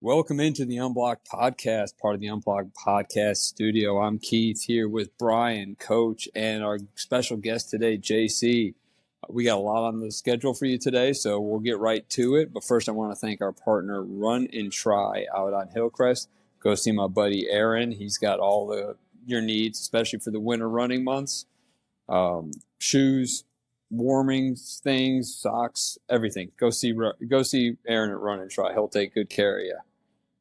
Welcome into the Unblocked podcast, part of the Unblocked podcast studio. I'm Keith here with Brian, Coach, and our special guest today, JC. We got a lot on the schedule for you today, so we'll get right to it. But first, I want to thank our partner, Run and Try, out on Hillcrest. Go see my buddy Aaron. He's got all your needs, especially for the winter running months. Shoes, warming things, socks, everything. Go see Aaron at Run and Try. He'll take good care of you.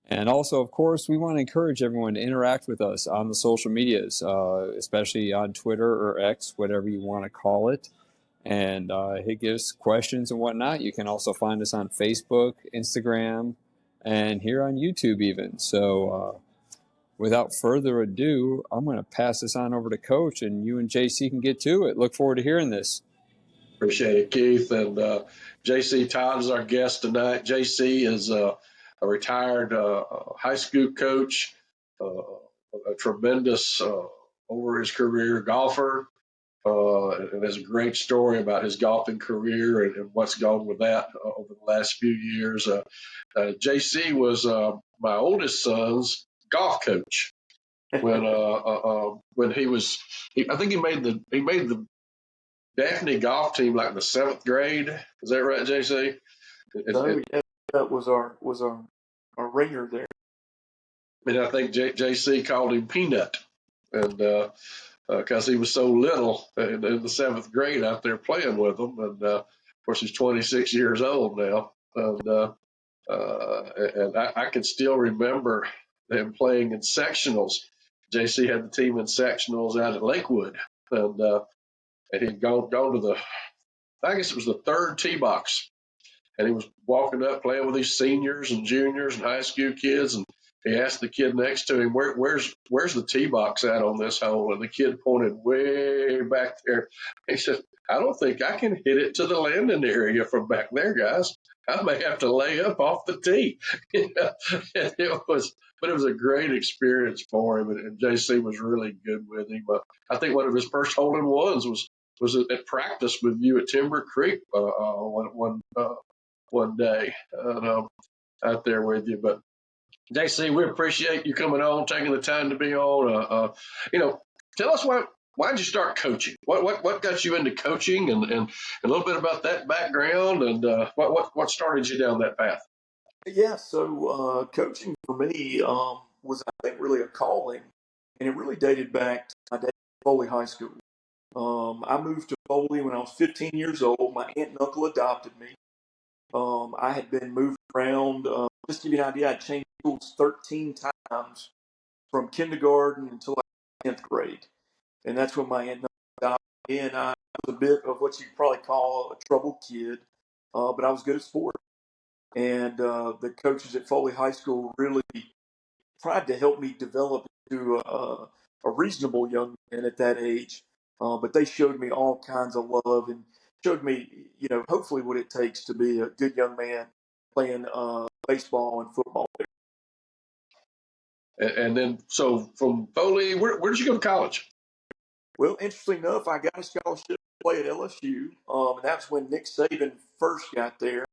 And also, of course, we want to encourage everyone to interact with us on the social medias, especially on Twitter or X, whatever you want to call it. And give us questions and whatnot. You can also find us on Facebook, Instagram, and here on YouTube even. So without further ado, I'm going to pass this on over to Coach, and you and JC can get to it. Look forward to hearing this. Appreciate it, Keith. And Jace Todd is our guest tonight. JC is a retired high school coach, a tremendous, over his career, golfer, and has a great story about his golfing career and what's gone with that over the last few years. JC was my oldest son's golf coach when he was. I think he made the Daphne golf team like in the 7th grade. Is that right, JC? Yeah, that was our ringer there. And I think JC called him Peanut, and because he was so little in the 7th grade out there playing with them, and of course he's 26 years old now, and I can still remember them playing in sectionals. JC had the team in sectionals out at Lakewood, and he'd gone to the, I guess it was the 3rd tee box, and he was walking up playing with these seniors and juniors and high school kids, and he asked the kid next to him, where's the tee box at on this hole? And the kid pointed way back there. He said, I don't think I can hit it to the landing area from back there, guys. I may have to lay up off the tee. It was a great experience for him, and JC was really good with him. I think one of his first hole-in-ones was at practice with you at Timber Creek one day out there with you. But JC, we appreciate you coming on, taking the time to be on. Tell us why did you start coaching? What got you into coaching, and a little bit about that background, and what started you down that path? Yeah, so coaching for me was, I think, really a calling, and it really dated back to my days at Foley High School. I moved to Foley when I was 15 years old. My aunt and uncle adopted me. I had been moved around. Just to give you an idea, I changed schools 13 times from kindergarten until 10th grade. And that's when my aunt and uncle adopted me. And I was a bit of what you'd probably call a troubled kid, but I was good at sports. And the coaches at Foley High School really tried to help me develop into a reasonable young man at that age. But they showed me all kinds of love and showed me, hopefully what it takes to be a good young man playing baseball and football. And then, so from Foley, where did you go to college? Well, interesting enough, I got a scholarship to play at LSU, and that's when Nick Saban first got there.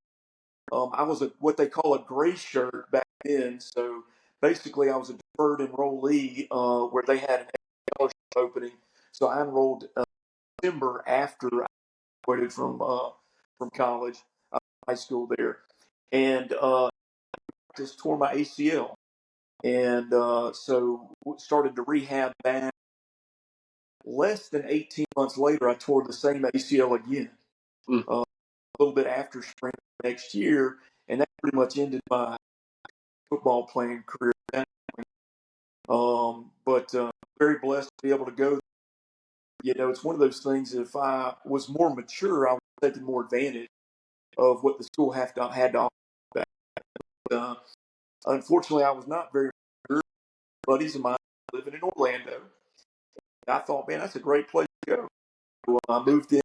I was what they call a gray shirt back then, so basically I was a deferred enrollee where they had an scholarship opening. So I enrolled December after I graduated from college, high school there, and just tore my ACL, and so started to rehab that. Less than 18 months later, I tore the same ACL again, a little bit after spring next year, and that pretty much ended my football playing career at that point. But very blessed to be able to go. It's one of those things, if I was more mature, I would have taken more advantage of what the school had to offer back. Unfortunately, I was not very mature. Buddies of mine living in Orlando. I thought, man, that's a great place to go. Well, I moved in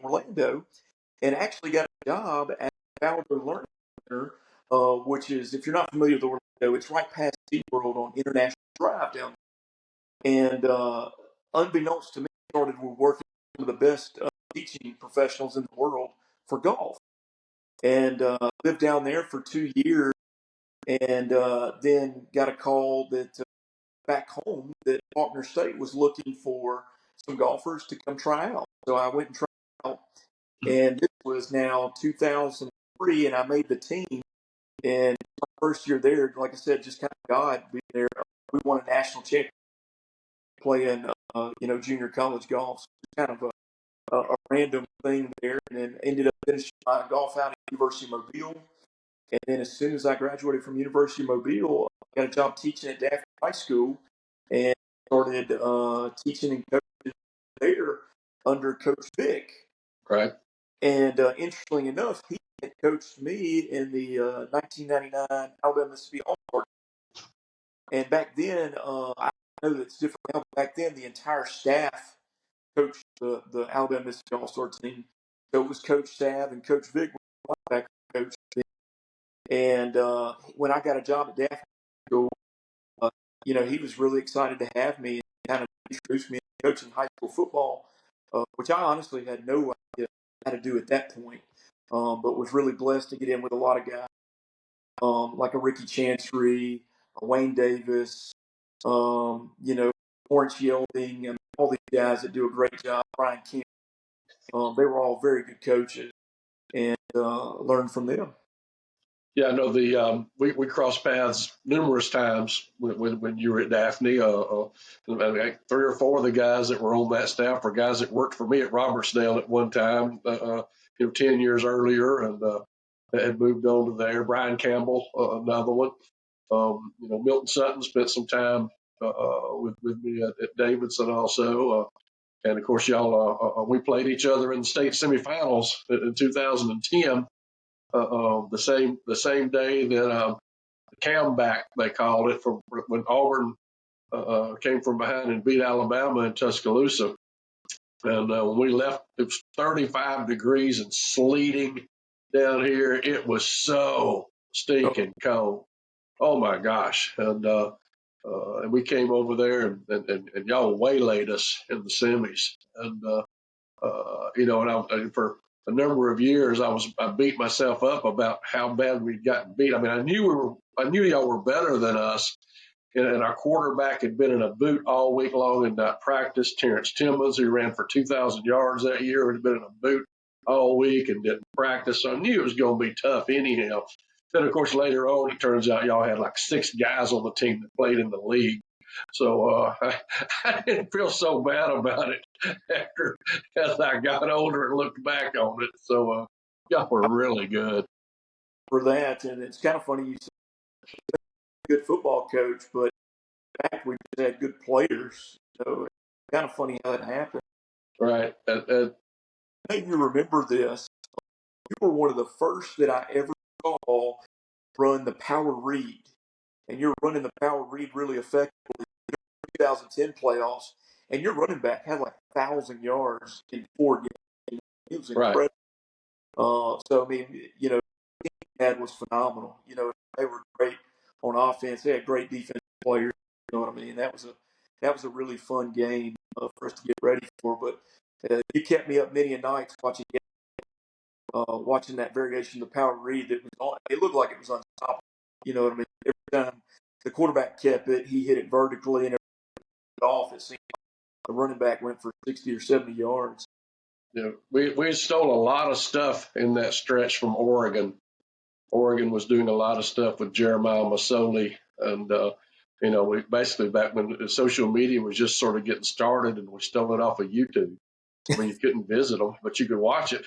Orlando and actually got a job at Ballard Learning Center, which is, if you're not familiar with Orlando, it's right past SeaWorld on International Drive down there. And unbeknownst to me, I started working with some of the best teaching professionals in the world for golf. And lived down there for 2 years. and then got a call that back home that Faulkner State was looking for some golfers to come try out. So I went and tried out, and this was now 2003, and I made the team. And my first year there, like I said, just kind of God being there. We won a national championship playing, junior college golf. So kind of a random thing there, and then ended up finishing my golf out at University of Mobile. And then as soon as I graduated from University of Mobile, I got a job teaching at Daphne High School, and started teaching and coaching there under Coach Vic. Right. And interestingly enough, he had coached me in the 1999 Alabama Mississippi All-Star. And back then, I know that's different now, but back then the entire staff coached the Alabama Mississippi All-Star team. So it was Coach Sav and Coach Vic, linebacker coach. And when I got a job at Daphne School, he was really excited to have me and kind of introduced me to coaching high school football, which I honestly had no idea how to do at that point, but was really blessed to get in with a lot of guys like a Ricky Chancery, a Wayne Davis, Lawrence Yielding, and all these guys that do a great job. Brian Kemp. They were all very good coaches, and learned from them. Yeah, I know we crossed paths numerous times when you were at Daphne. Like 3 or 4 of the guys that were on that staff were guys that worked for me at Robertsdale at one time, 10 years earlier, and had moved on to there. Brian Campbell, another one. Milton Sutton spent some time with me at Davidson also. And of course, y'all, we played each other in the state semifinals in 2010. The same day that the comeback, they called it, from when Auburn came from behind and beat Alabama in Tuscaloosa. And when we left, it was 35 degrees and sleeting down here. It was so stinking cold. Oh my gosh! And we came over there, and y'all waylaid us in the semis. And and for a number of years, I beat myself up about how bad we'd gotten beat. I mean, I knew y'all were better than us, and our quarterback had been in a boot all week long and not practiced. Terrence Timmons, who ran for 2,000 yards that year, had been in a boot all week and didn't practice. So I knew it was going to be tough anyhow. Then, of course, later on, it turns out y'all had like 6 guys on the team that played in the league. So I didn't feel so bad about it after as I got older and looked back on it. So y'all were really good For that. And it's kind of funny you said good football coach, but in fact, we just had good players. So it's kind of funny how that happened. Right. I think you remember this. You were one of the first that I ever saw run the power read. And you're running the power read really effectively. 2010 playoffs, and your running back had like 1,000 yards in 4 games. It was incredible. Right. So I mean, the team he had was phenomenal. They were great on offense. They had great defensive players. You know what I mean? That was a really fun game for us to get ready for. But you kept me up many a nights watching that variation of the power read that was on. It looked like it was unstoppable. You know what I mean? Every time the quarterback kept it, he hit it vertically, and off, it seemed like the running back went for 60 or 70 yards. Yeah, we stole a lot of stuff in that stretch from Oregon. Oregon was doing a lot of stuff with Jeremiah Masoli, and we basically, back when social media was just sort of getting started, and we stole it off of YouTube. I mean, you couldn't visit them, but you could watch it.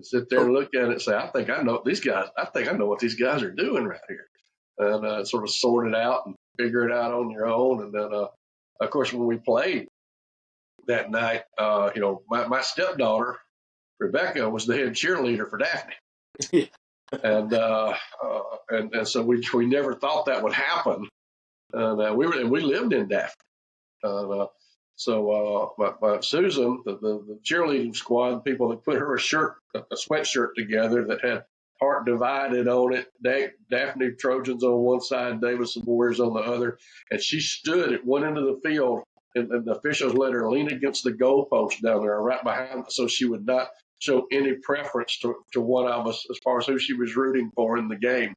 Sit there and look at it and say, I think I know these guys. I think I know what these guys are doing right here, and sort of sort it out and figure it out on your own. And then, of course, when we played that night, my stepdaughter Rebecca was the head cheerleader for Daphne, and so we never thought that would happen. And we lived in Daphne. So my Susan, the cheerleading squad, people that put her a sweatshirt together that had Heart Divided on it, Daphne Trojans on one side, Davidson Warriors on the other, and she stood at one end of the field, and the officials let her lean against the goalpost down there, right behind, so she would not show any preference to one of us as far as who she was rooting for in the game.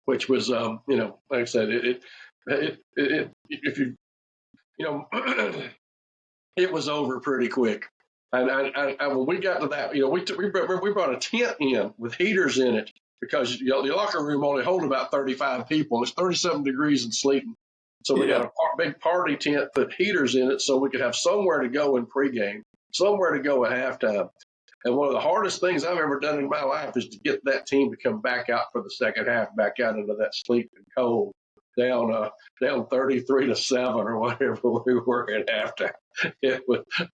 which was, like I said, if you, it was over pretty quick. And when we got to that, we brought a tent in with heaters in it because the locker room only hold about 35 people. It's 37 degrees and sleeting. So we got a big party tent, put heaters in it so we could have somewhere to go in pregame, somewhere to go at halftime. And one of the hardest things I've ever done in my life is to get that team to come back out for the second half, back out into that sleeping cold, down 33-7 or whatever we were at halftime.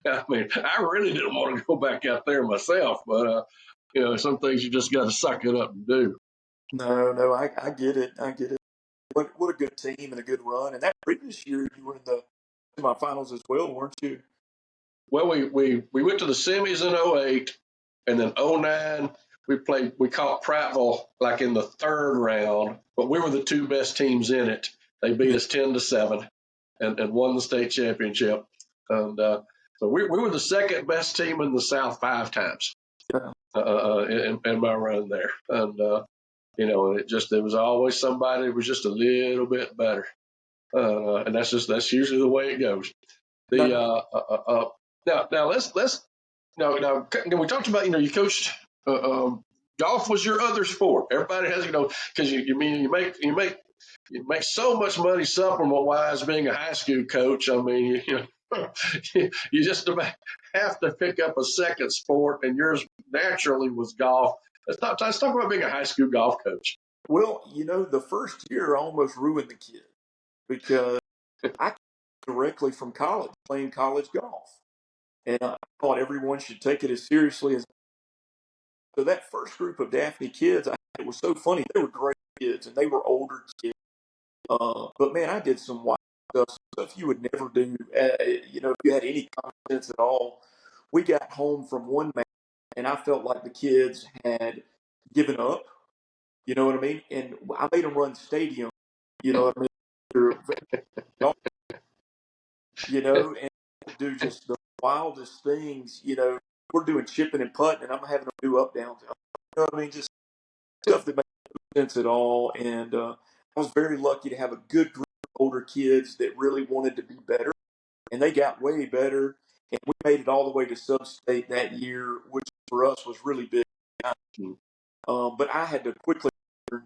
I really didn't want to go back out there myself, but some things you just got to suck it up and do. No, I get it. I get it. What a good team and a good run. And that previous year, you were in the semifinals as well, weren't you? Well, we went to the semis in 08, and then 09, we caught Prattville like in the third round, but we were the two best teams in it. They beat us 10-7 and won the state championship. And so we were the second best team in the South 5 times in my run there. And, it was always somebody who was just a little bit better. And that's usually the way it goes. Now now we talked about, you coached, golf was your other sport. Everybody has, because you make so much money supplement wise being a high school coach. I mean, you just about have to pick up a second sport, and yours naturally was golf. Let's talk about being a high school golf coach. Well, the first year I almost ruined the kid because I came directly from college, playing college golf. And I thought everyone should take it as seriously as. So that first group of Daphne kids, it was so funny. They were great kids, and they were older kids. But man, I did some wild stuff you would never do. If you had any common sense at all. We got home from one match, and I felt like the kids had given up. You know what I mean? And I made them run stadium. You know what I mean? And do just the wildest things. We're doing chipping and putting, and I'm having them do up downs. You know what I mean? Just stuff that makes no sense at all. And I was very lucky to have a good group of older kids that really wanted to be better, and they got way better. And we made it all the way to sub-state that year, which for us was really big. But I had to quickly learn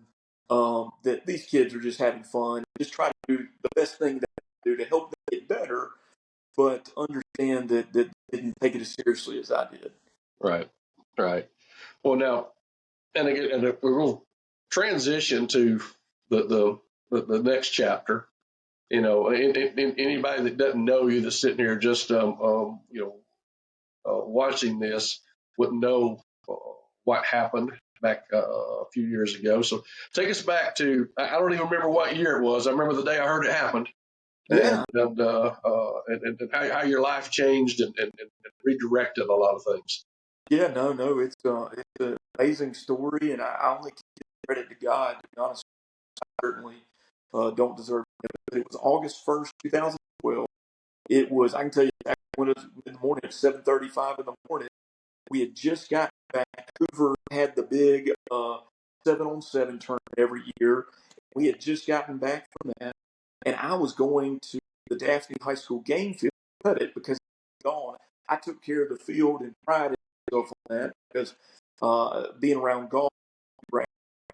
that these kids are just having fun. Just try to do the best thing they can do to help them get better, but understand that they didn't take it as seriously as I did. Right. Well, now, and again, we'll transition to the next chapter. Anybody that doesn't know you, that's sitting here just watching this, wouldn't know what happened back a few years ago. So take us back to, I don't even remember what year it was. I remember the day I heard it happened. Yeah. And how your life changed and redirected a lot of things. Yeah, no, it's an amazing story, and I only give credit to God. To be honest, I certainly don't deserve it. But it was August 1st, 2012. It was, I can tell you, when it was in the morning at 7:35 in the morning. We had just gotten back. Hoover had the big 7-on-7 tournament every year. We had just gotten back from that, and I was going to the Daphne High School game field to cut it because it was gone. I took care of the field and prided myself on that because being around golf is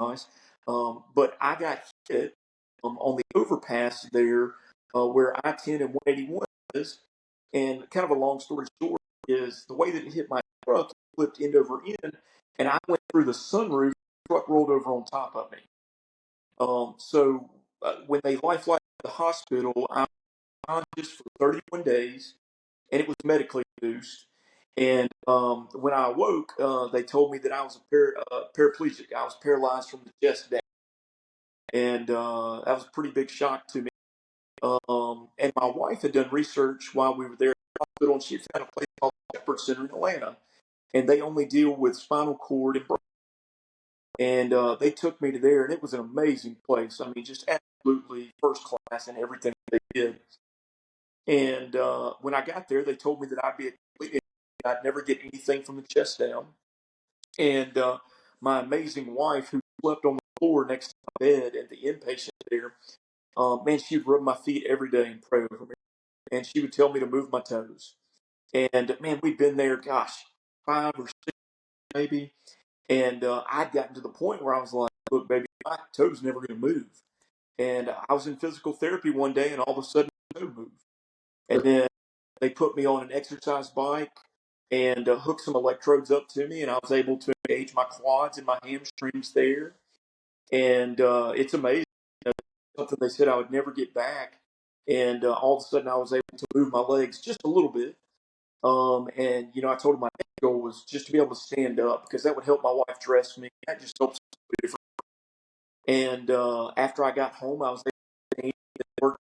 nice. But I got hit on the overpass there where I-10 and 181 is. And kind of a long story short is the way that it hit my truck flipped end over end, and I went through the sunroof. The truck rolled over on top of me. So when they life-flighted the hospital, I was unconscious for 31 days, and it was medically induced. And when I awoke, they told me that I was paraplegic. I was paralyzed from the chest down, and that was a pretty big shock to me. And my wife had done research while we were there at the hospital, and she found a place called Shepherd Center in Atlanta, and they only deal with spinal cord and brain. And they took me to there, and it was an amazing place. I mean, just absolutely first class in everything they did. And when I got there, they told me that I'd be a complete I'd never get anything from the chest down. And my amazing wife, who slept on floor next to my bed and the inpatient there. Man, she would rub my feet every day and pray over me, and she would tell me to move my toes. And man, we'd been there, gosh, 5 or 6 maybe, and I'd gotten to the point where I was like, "Look, baby, my toes never going to move." And I was in physical therapy one day, and all of a sudden, my toe moved. And then they put me on an exercise bike and hooked some electrodes up to me, and I was able to engage my quads and my hamstrings there. And it's amazing. You know, something they said I would never get back. And all of a sudden, I was able to move my legs just a little bit. And I told him my next goal was just to be able to stand up because that would help my wife dress me. That just helps. And after I got home, I was able to work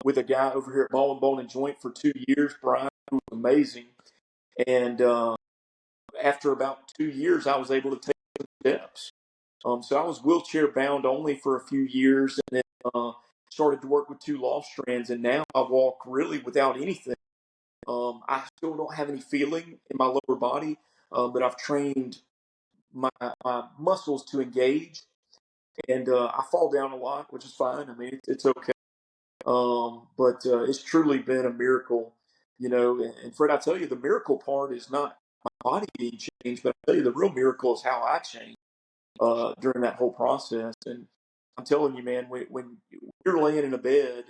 with a guy over here at Ball and Bone and Joint for 2 years, Brian, who was amazing. And after about 2 years, I was able to take steps. So I was wheelchair bound only for a few years, and then started to work with 2 Loft Strands, and now I walk really without anything. I still don't have any feeling in my lower body, but I've trained my muscles to engage, and I fall down a lot, which is fine. I mean, it's okay. But it's truly been a miracle, And Fred, I tell you, the miracle part is not my body being changed, but I tell you, the real miracle is how I changed during that whole process. And I'm telling you, man, when you're laying in a bed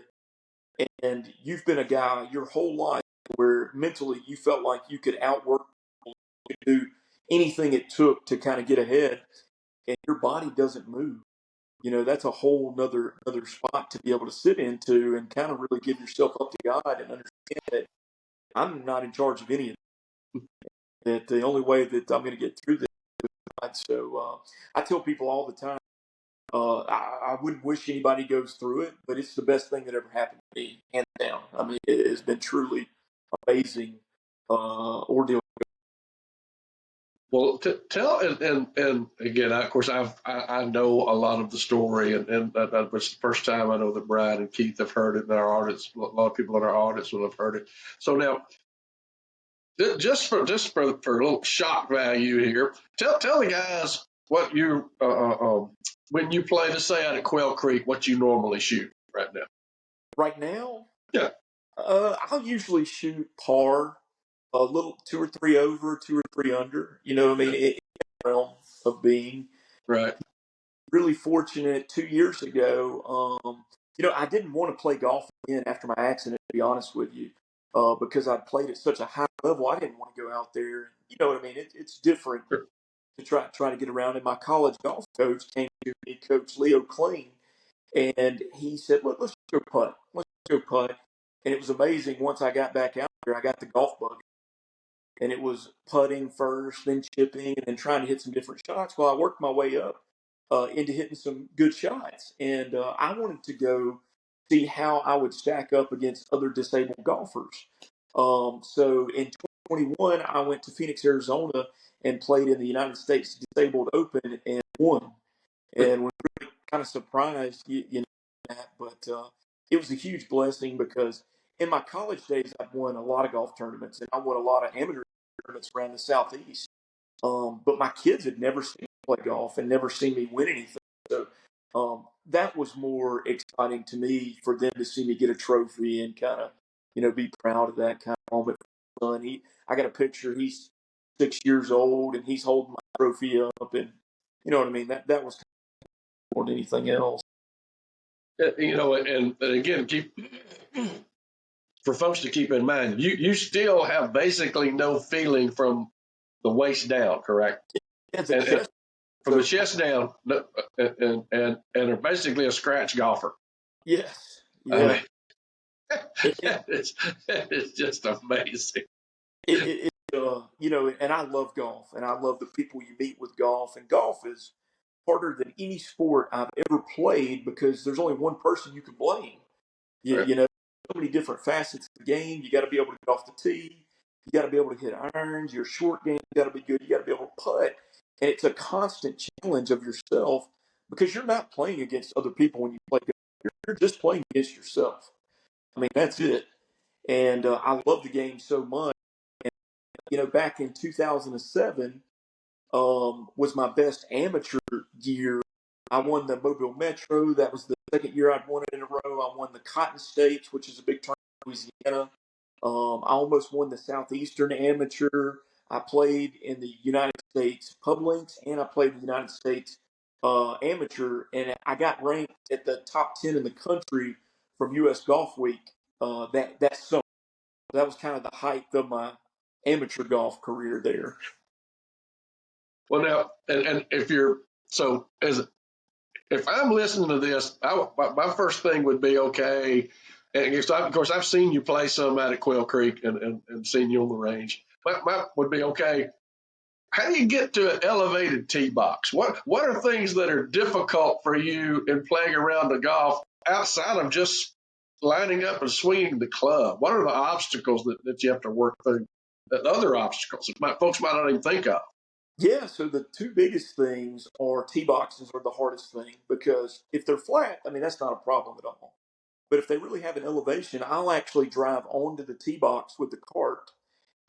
and you've been a guy your whole life where mentally you felt like you could outwork, you could do anything it took to kind of get ahead, and your body doesn't move. That's a whole another spot to be able to sit into and kind of really give yourself up to God and understand that I'm not in charge of any of it. That the only way that I'm going to get through this is God. So I tell people all the time, I wouldn't wish anybody goes through it, but it's the best thing that ever happened to me, hands down. I mean, it has been truly amazing ordeal. Well, tell and again, of course, I know a lot of the story, and that was the first time I know that Brian and Keath have heard it in our audience. A lot of people in our audience will have heard it. So now, just for a little shock value here, tell the guys what you when you play, let's say out at Quail Creek, what you normally shoot right now. Right now, Yeah. I'll usually shoot par, a little 2 or 3 over, 2 or 3 under. I mean, in the realm of being Right. really fortunate 2 years ago. I didn't want to play golf again after my accident, to be honest with you, because I'd played at such a high level. I didn't want to go out there. You know what I mean? It's different Sure. to try to get around. And my college golf coach came to me, Coach Leo Clean, and he said, "Look, let's go putt. Let's go putt." And it was amazing. Once I got back out there, I got the golf bug, and it was putting first, then chipping, and then trying to hit some different shots. Well, I worked my way up into hitting some good shots, and I wanted to go see how I would stack up against other disabled golfers. So in 2021, I went to Phoenix, Arizona, and played in the United States Disabled Open and won. And was really kind of surprised, that, but it was a huge blessing because in my college days, I've won a lot of golf tournaments and I won a lot of amateur tournaments around the Southeast. But my kids had never seen me play golf and never seen me win anything. So that was more exciting to me for them to see me get a trophy and kind of, be proud of that kind of moment. I got a picture. He's 6 years old and he's holding my trophy up, and you know what I mean. That was more than anything else. And again, for folks to keep in mind, you still have basically no feeling from the waist down, correct? Yeah, the And chest. from the chest down, and are basically a scratch golfer. Yes. I Yeah. mean, it's just amazing. And I love golf, and I love the people you meet with golf. And golf is harder than any sport I've ever played because there's only one person you can blame. Right. So many different facets of the game. You got to be able to get off the tee. You got to be able to hit irons. Your short game got to be good. You got to be able to putt. And it's a constant challenge of yourself because you're not playing against other people when you play golf. You're just playing against yourself. I mean, that's it. And I love the game so much. And, back in 2007 was my best amateur year I won the Mobile Metro. That was the second year I'd won it in a row. I won the Cotton States, which is a big tournament in Louisiana. I almost won the Southeastern Amateur. I played in the United States Pub Links, and I played in the United States Amateur, and I got ranked at the top 10 in the country from U.S. Golf Week that summer. That was kind of the height of my amateur golf career there. Well, now, and if you're so as if I'm listening to this, my first thing would be okay. And of course, I've seen you play some out at Quail Creek and seen you on the range. My would be okay. How do you get to an elevated tee box? What are things that are difficult for you in playing around the golf outside of just lining up and swinging the club? What are the obstacles that you have to work through? The other obstacles that folks might not even think of. Yeah, so the two biggest things are tee boxes are the hardest thing because if they're flat, I mean, that's not a problem at all. But if they really have an elevation, I'll actually drive onto the tee box with the cart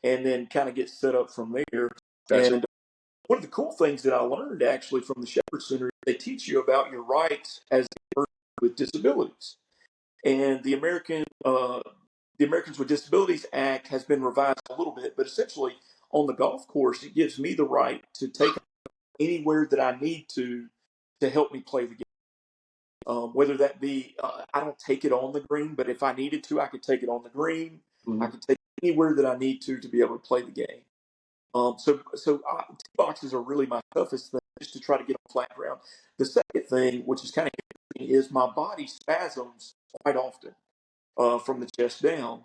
and then kind of get set up from there. Gotcha. And one of the cool things that I learned actually from the Shepherd Center, they teach you about your rights as a person with disabilities. And the Americans with Disabilities Act has been revised a little bit, but essentially on the golf course, it gives me the right to take anywhere that I need to help me play the game. Whether that be, I don't take it on the green, but if I needed to, I could take it on the green. Mm-hmm. I could take it anywhere that I need to be able to play the game. So tee boxes are really my toughest thing, just to try to get on flat ground. The second thing, which is kind of interesting, is my body spasms quite often from the chest down.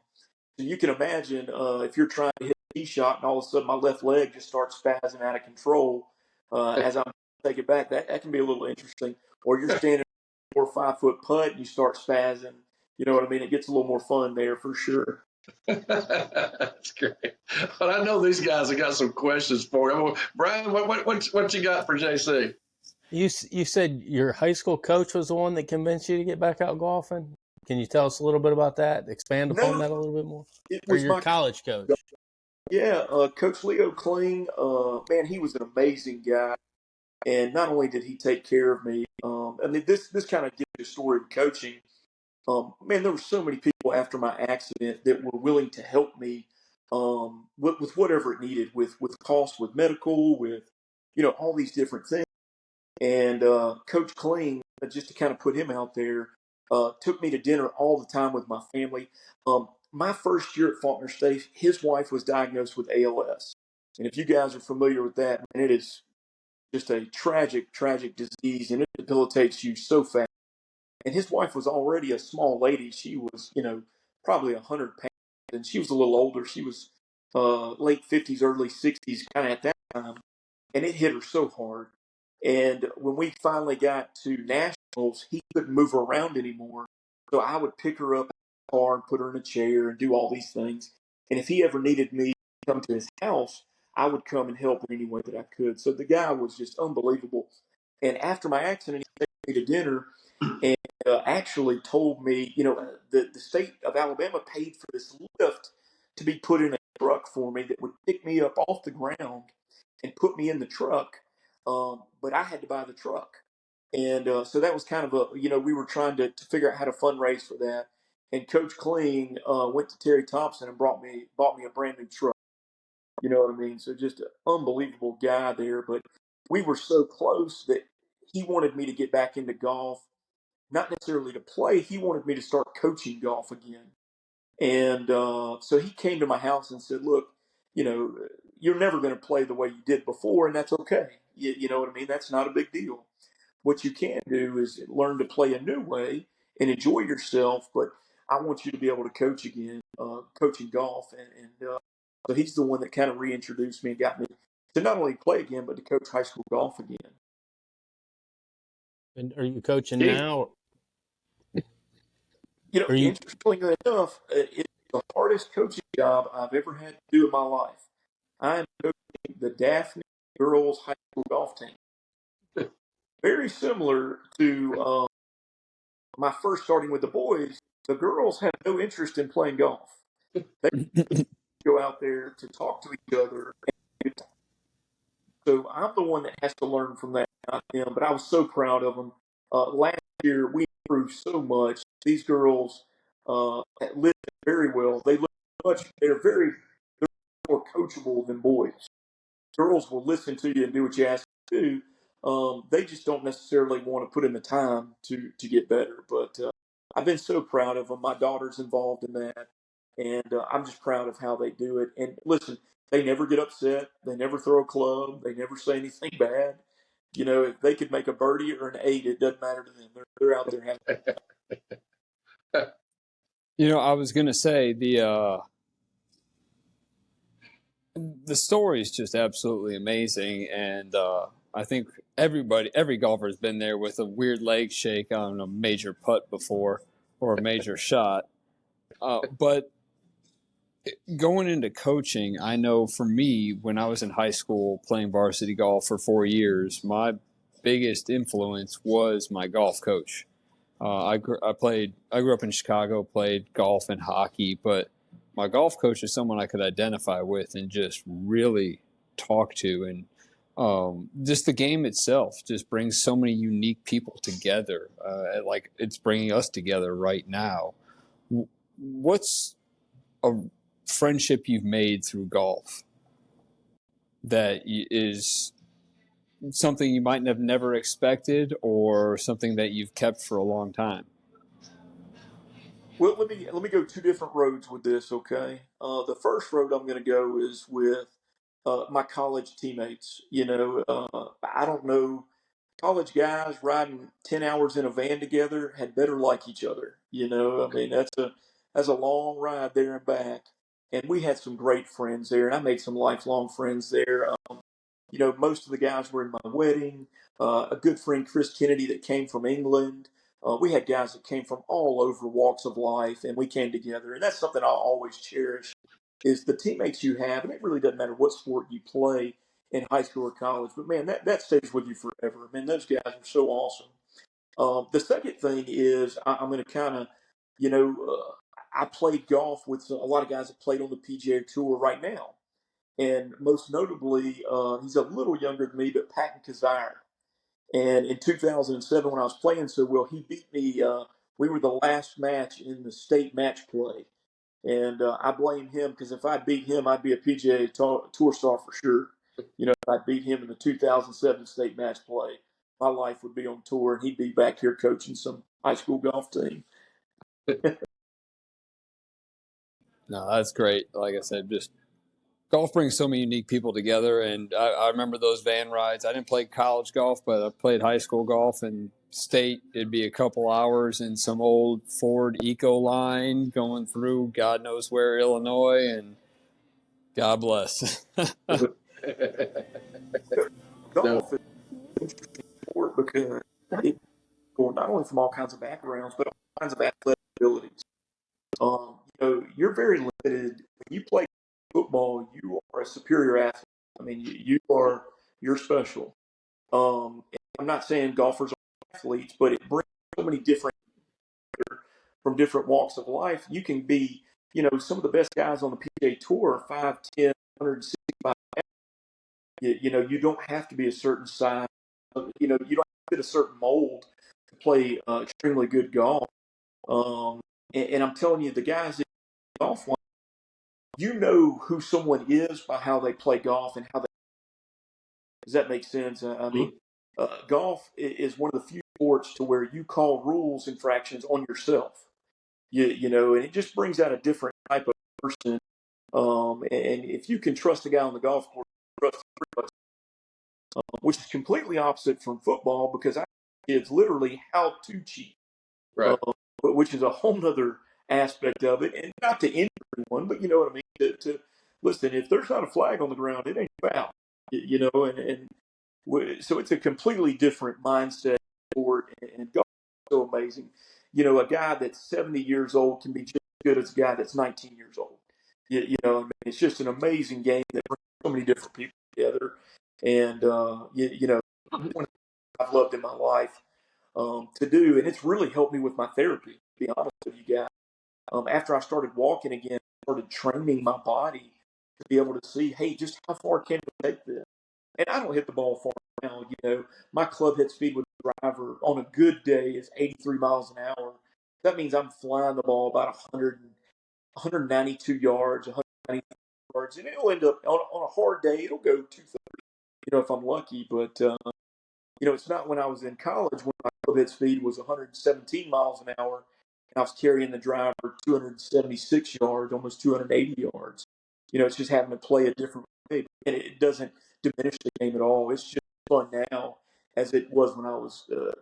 So you can imagine if you're trying to hit a tee shot and all of a sudden my left leg just starts spazzing out of control as I'm taking it back, that can be a little interesting. Or you're standing 4 or 5 foot putt and you start spazzing. You know what I mean? It gets a little more fun there for sure. That's great. But I know these guys have got some questions for you. Brian, what you got for JC? You said your high school coach was the one that convinced you to get back out golfing. Can you tell us a little bit about that? Expand upon that a little bit more. It Or was your my college coach? Yeah, Coach Leo Kling, man, he was an amazing guy. And not only did he take care of me, I mean, this kind of gives you a story of coaching. Man, there were so many people after my accident that were willing to help me with whatever it needed, with costs, with medical, with all these different things. And Coach Kling, just to kind of put him out there, took me to dinner all the time with my family. My first year at Faulkner State, his wife was diagnosed with ALS. And if you guys are familiar with that, man, it is just a tragic, tragic disease, and it debilitates you so fast. And his wife was already a small lady. She was, probably 100 pounds, and she was a little older. She was late 50s, early 60s, kind of at that time. And it hit her so hard. And when we finally got to nationals, he couldn't move her around anymore. So I would pick her up in the car and put her in a chair and do all these things. And if he ever needed me to come to his house, I would come and help in any way that I could. So the guy was just unbelievable. And after my accident, he took me to dinner and actually told me, the state of Alabama paid for this lift to be put in a truck for me that would pick me up off the ground and put me in the truck. But I had to buy the truck. And so that was kind of we were trying to figure out how to fundraise for that. And Coach Kling went to Terry Thompson and bought me a brand new truck. You know what I mean? So just an unbelievable guy there. But we were so close that he wanted me to get back into golf, not necessarily to play. He wanted me to start coaching golf again. And so he came to my house and said, look, you're never going to play the way you did before, and that's okay. You know what I mean? That's not a big deal. What you can do is learn to play a new way and enjoy yourself, but I want you to be able to coach again, coaching golf. And so he's the one that kind of reintroduced me and got me to not only play again, but to coach high school golf again. And are you coaching now? Interestingly enough, it's the hardest coaching job I've ever had to do in my life. I am coaching the Daphne girls high school golf team. Very similar to my first starting with the boys. The girls have no interest in playing golf. They go out there to talk to each other. So I'm the one that has to learn from that. not them, but I was so proud of them. Last year, we improved so much. These girls live very well. They look much. They're more coachable than boys. Girls will listen to you and do what you ask them to do. They just don't necessarily want to put in the time to get better. But I've been so proud of them. My daughter's involved in that, and I'm just proud of how they do it. And listen, they never get upset. They never throw a club. They never say anything bad. You know, if they could make a birdie or an eight, it doesn't matter to them. They're out there having. I was gonna say the story is just absolutely amazing, and I think every golfer has been there with a weird leg shake on a major putt before or a major shot. But going into coaching, I know for me, when I was in high school playing varsity golf for 4 years, my biggest influence was my golf coach. I grew up in Chicago, played golf and hockey, but my golf coach is someone I could identify with and just really talk to. And just the game itself just brings so many unique people together. Like it's bringing us together right now. What's a friendship you've made through golf that is something you might have never expected, or something that you've kept for a long time? Well, let me go two different roads with this. Okay, the first road I'm going to go is with my college teammates. I don't know, college guys riding 10 hours in a van together had better like each other. I mean that's a long ride there and back, and we had some great friends there, and I made some lifelong friends there. Most of the guys were in my wedding. A good friend, Chris Kennedy, that came from England. We had guys that came from all over walks of life, and we came together. And that's something I'll always cherish is the teammates you have. And it really doesn't matter what sport you play in high school or college, but man, that stays with you forever. Man, those guys are so awesome. The second thing is I'm going to kind of, I played golf with a lot of guys that played on the PGA Tour right now. And most notably, he's a little younger than me, but Patton Kazire. And in 2007, when I was playing so well, he beat me. We were the last match in the state match play. And I blame him because if I beat him, I'd be a PGA Tour star for sure. If I beat him in the 2007 state match play, my life would be on tour and he'd be back here coaching some high school golf team. No, that's great. Like I said, just golf brings so many unique people together. And I remember those van rides. I didn't play college golf, but I played high school golf, and state, it'd be a couple hours in some old Ford Eco line going through God knows where, Illinois, and God bless. No. Golf is an interesting sport because it's not only from all kinds of backgrounds, but all kinds of athletic abilities. You're very limited. When you play football, you are a superior athlete. I mean, you're special. I'm not saying golfers are athletes, but it brings so many different from different walks of life. You can be, some of the best guys on the PGA Tour are 5'10", 165. You don't have to be a certain size. You don't have to fit a certain mold to play extremely good golf. And I'm telling you, the guys that golf, you know who someone is by how they play golf and how they. Does that make sense? I mean, golf is one of the few sports to where you call rules infractions on yourself. And it just brings out a different type of person. And if you can trust a guy on the golf course, trust him pretty much, which is completely opposite from football because I kids literally how to cheat, Right. which is a whole nother aspect of it. And not to injure anyone, but you know what I mean? To listen, if there's not a flag on the ground, it ain't foul. So it's a completely different mindset sport, and golf is so amazing. A guy that's 70 years old can be just as good as a guy that's 19 years old. I mean, it's just an amazing game that brings so many different people together. And, one I've loved in my life to do, and it's really helped me with my therapy, to be honest with you guys. After I started walking again, I started training my body to be able to see, hey, just how far can we take this? And I don't hit the ball far now. My club head speed with the driver on a good day is 83 miles an hour. That means I'm flying the ball about 192 yards, 190 yards, and it'll end up on a hard day. It'll go 230, if I'm lucky. But it's not when I was in college when my club head speed was 117 miles an hour, and I was carrying the driver 276 yards, almost 280 yards. It's just having to play a different way, and it doesn't diminish the game at all. It's just fun now as it was when I was, a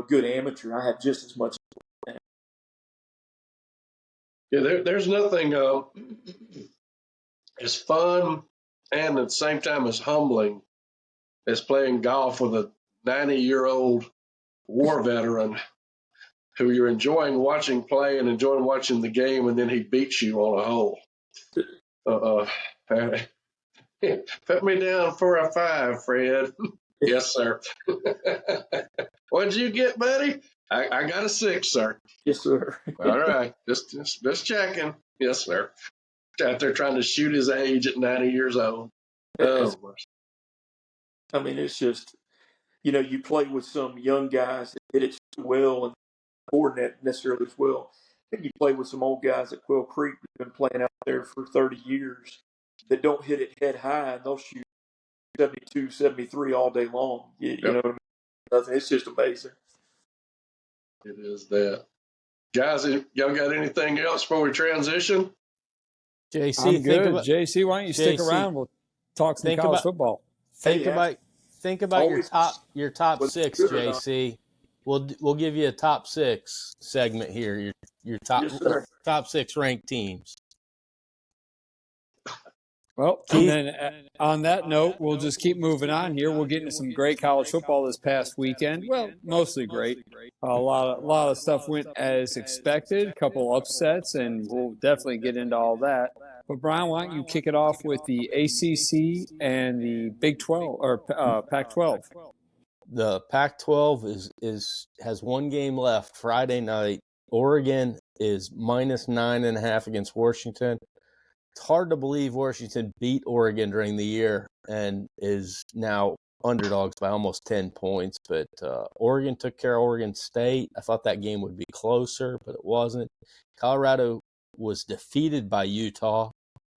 good amateur. I have just as much. Yeah, there's nothing as fun and at the same time as humbling as playing golf with a 90-year-old war veteran who you're enjoying watching play and enjoying watching the game, and then he beats you on a hole. Put me down for a 5, Fred. Yes, sir. What'd you get, buddy? I got a 6, sir. Yes, sir. All right, just checking. Yes, sir. Out there trying to shoot his age at 90 years old. Oh, it's just, you play with some young guys that hit it so well and coordinate necessarily as well. And you play with some old guys at Quail Creek who've been playing out there for 30 years that don't hit it head high, and they'll shoot 72, 73 all day long. You know what I mean? It's just amazing. It is that. Guys, y'all got anything else before we transition? JC, I'm good. JC, why don't you stick around? We'll talk some college football. Think about your top 6, JC. We'll give you a top 6 segment here. Your top 6 ranked teams. Well, and then on that note, we'll just keep moving on here. We'll get into some great college football this past weekend. Well, mostly great. A lot of stuff went as expected, a couple upsets, and we'll definitely get into all that. But Brian, why don't you kick it off with the ACC and the Big 12 or Pac-12? The Pac-12 has one game left Friday night. Oregon is -9.5 against Washington. It's hard to believe Washington beat Oregon during the year and is now underdogs by almost 10 points. But Oregon took care of Oregon State. I thought that game would be closer, but it wasn't. Colorado was defeated by Utah,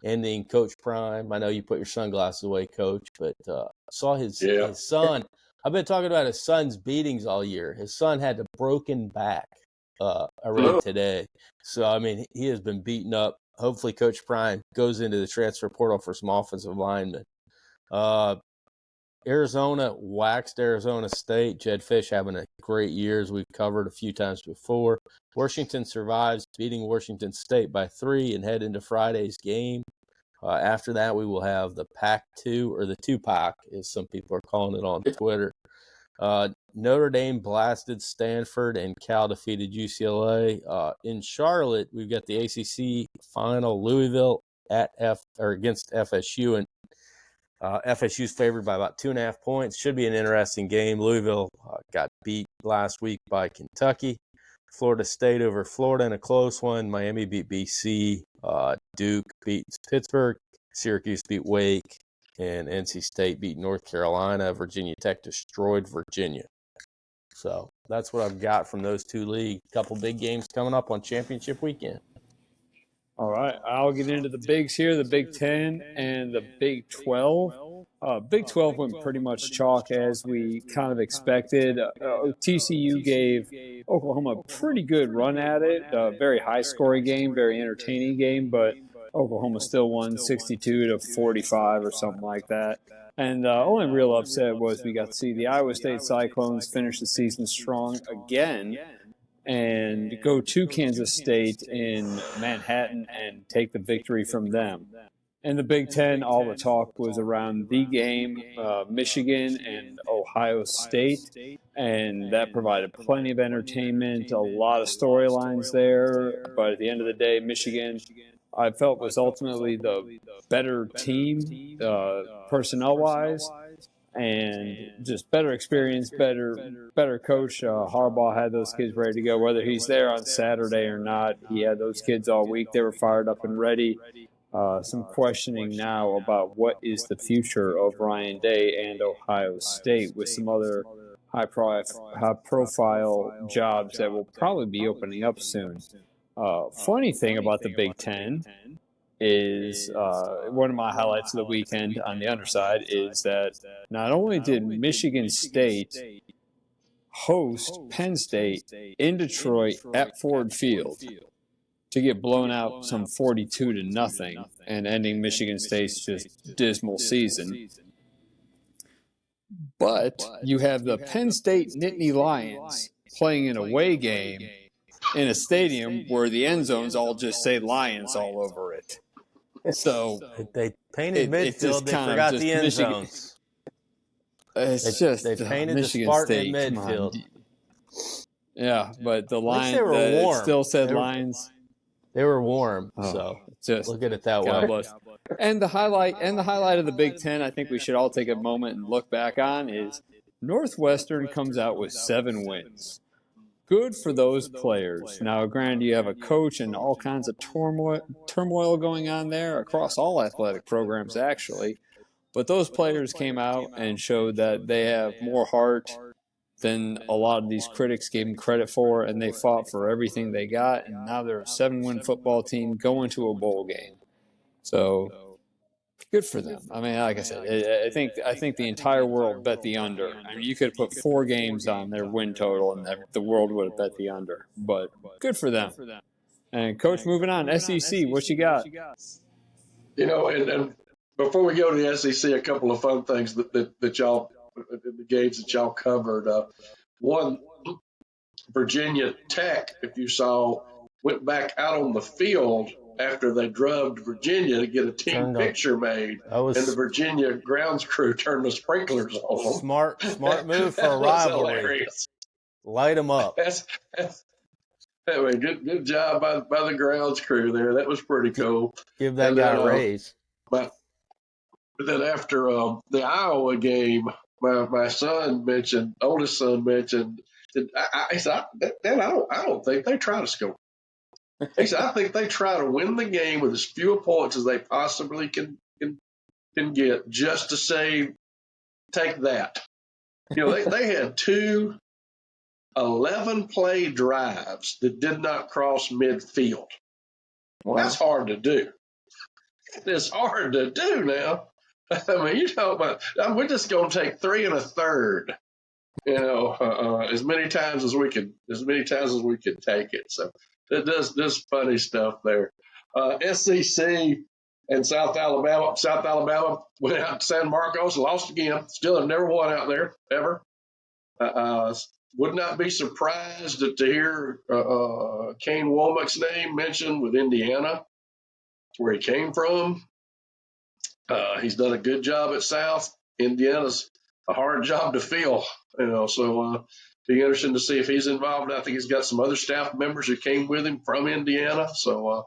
ending Coach Prime. I know you put your sunglasses away, Coach, but saw his son. I've been talking about his son's beatings all year. His son had a broken back already today. So, he has been beaten up. Hopefully, Coach Prime goes into the transfer portal for some offensive linemen. Arizona waxed Arizona State. Jed Fish having a great year, as we've covered a few times before. Washington survives, beating Washington State by 3 and head into Friday's game. After that, we will have the Pac-2, or the 2-Pac, as some people are calling it on Twitter. Notre Dame blasted Stanford, and Cal defeated UCLA. In Charlotte, we've got the ACC final, Louisville against FSU, and FSU's favored by about 2.5 points. Should be an interesting game. Louisville got beat last week by Kentucky. Florida State over Florida in a close one. Miami beat BC. Duke beats Pittsburgh. Syracuse beat Wake. And NC State beat North Carolina. Virginia Tech destroyed Virginia. So that's what I've got from those two leagues. A couple big games coming up on championship weekend. All right, I'll get into the bigs here, the Big 10 and the Big 12. Big 12 went pretty much chalk as we kind of expected. TCU gave Oklahoma a pretty good run at it. Very high-scoring game, very entertaining game, but Oklahoma still won 62-45 or something like that. And the only real upset was we got to see the Iowa State Cyclones finish the season strong again and go to Kansas State in Manhattan and take the victory from them. In the Big Ten, all the talk was around the game, Michigan and Ohio State, and that provided plenty of entertainment, a lot of storylines there. But at the end of the day, Michigan, I felt, was ultimately the better team, personnel-wise, and just better experience, better coach. Harbaugh had those kids ready to go, whether he's there on Saturday or not. He had those kids all week. They were fired up and ready. some questioning now about what is the future of Ryan Day and Ohio State, with some other high profile jobs that will probably be opening up soon. Funny thing about the Big Ten is one of my highlights of the weekend on the underside is that not only did Michigan State host Penn State in Detroit at Ford Field to get blown out some 42-0 and ending Michigan State's just dismal season, but you have the Penn State Nittany Lions playing an away game in a stadium where the end zones all just say Lions all over it. So They painted midfield. They forgot the end zones. It's just they painted Michigan the Spartan State. at midfield. Yeah, but the line it still said Lions. They were warm, so just look at it that God way. Bless. And the highlight of the Big Ten, I think we should all take a moment and look back on, is Northwestern comes out with 7 wins. Good for those players. Now, granted, you have a coach and all kinds of turmoil going on there across all athletic programs, actually. But those players came out and showed that they have more heart than a lot of these critics gave them credit for, and they fought for everything they got, and now they're a 7-win football team going to a bowl game. So good for them. I mean, like I said, I think the entire world bet the under. I mean, you could have put 4 games on their win total, and the world would have bet the under. But good for them. And Coach, moving on, SEC, what you got? And before we go to the SEC, a couple of fun things that y'all, the games that y'all covered. One, Virginia Tech, if you saw, went back out on the field after they drubbed Virginia to get a team picture made, and the Virginia grounds crew turned the sprinklers on them. Smart move for a rivalry. Light them up. Anyway, good job by the grounds crew there. That was pretty cool. Give that guy a raise. But then after the Iowa game, my oldest son mentioned, I said, I don't think they try to score. He said, I think they try to win the game with as few points as they possibly can get, just to say, take that. They had 2 11-play drives that did not cross midfield. Wow. That's hard to do. It's hard to do now. I mean, we're just going to take 3 1/3. As many times as we can take it. So there's funny stuff there. SEC and South Alabama. South Alabama went out to San Marcos, lost again. Still have never won out there ever. Would not be surprised to hear Kane Womack's name mentioned with Indiana, where he came from. He's done a good job at South. Indiana's a hard job to fill, so be interesting to see if he's involved. I think he's got some other staff members who came with him from Indiana, so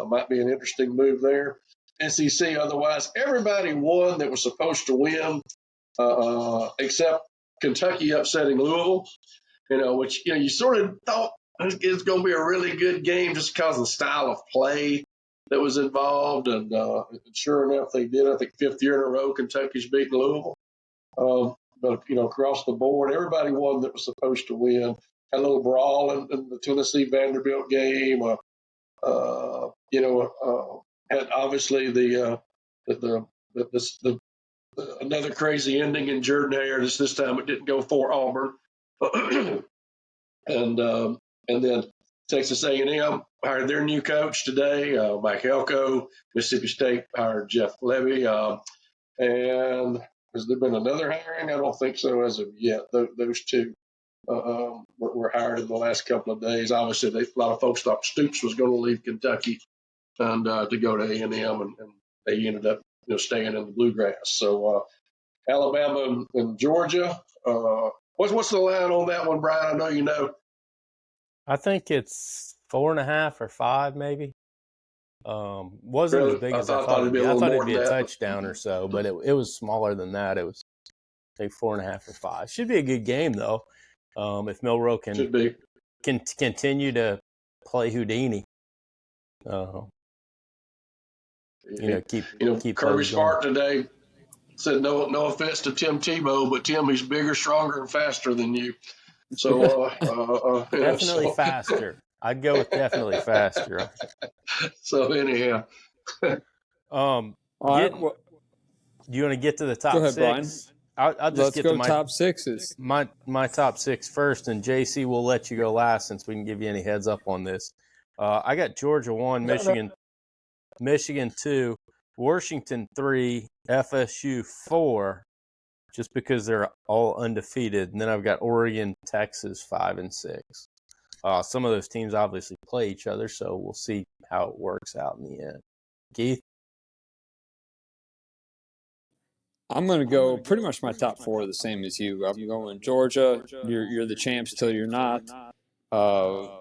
might be an interesting move there. SEC, otherwise, everybody won that was supposed to win, except Kentucky upsetting Louisville, which you sort of thought it's going to be a really good game just because of the style of play that was involved, and sure enough, they did. I think 5th year in a row, Kentucky's beaten Louisville. But across the board, everybody won that was supposed to win. Had a little brawl in the Tennessee Vanderbilt game. Had obviously the another crazy ending in Jordan-Hare. This time it didn't go for Auburn, and then Texas A&M hired their new coach today, Mike Elko. Mississippi State hired Jeff Levy, and has there been another hiring? I don't think so as of yet. Those two were hired in the last couple of days. Obviously, a lot of folks thought Stoops was going to leave Kentucky and to go to A&M, and they ended up staying in the Bluegrass. So Alabama and Georgia. What's the line on that one, Brian? I know you know. I think it's 4.5 or 5, maybe. Wasn't really? As big as I thought it'd be. I thought it'd be a touchdown or so, but it was smaller than that. It was, I think, 4.5 or 5. Should be a good game though. If Milroe can continue to play Houdini. Keep Kirby those going. Smart today said no offense to Tim Tebow, but Tim, he's bigger, stronger, and faster than you. So Definitely faster. I'd go with definitely faster. So anyhow, All right. Well, do you want to get to the go top ahead, Brian. six? I'll just Let's get to go top sixes. my top six first, and JC will let you go last since we can give you any heads up on this. I got Georgia 1, Michigan 2, Washington 3, FSU 4, just because they're all undefeated, and then I've got Oregon, Texas 5 and 6. Some of those teams obviously play each other, so we'll see how it works out in the end. Keith? I'm going to go pretty much my top four are the same as you. I'm going Georgia. You're the champs till you're not.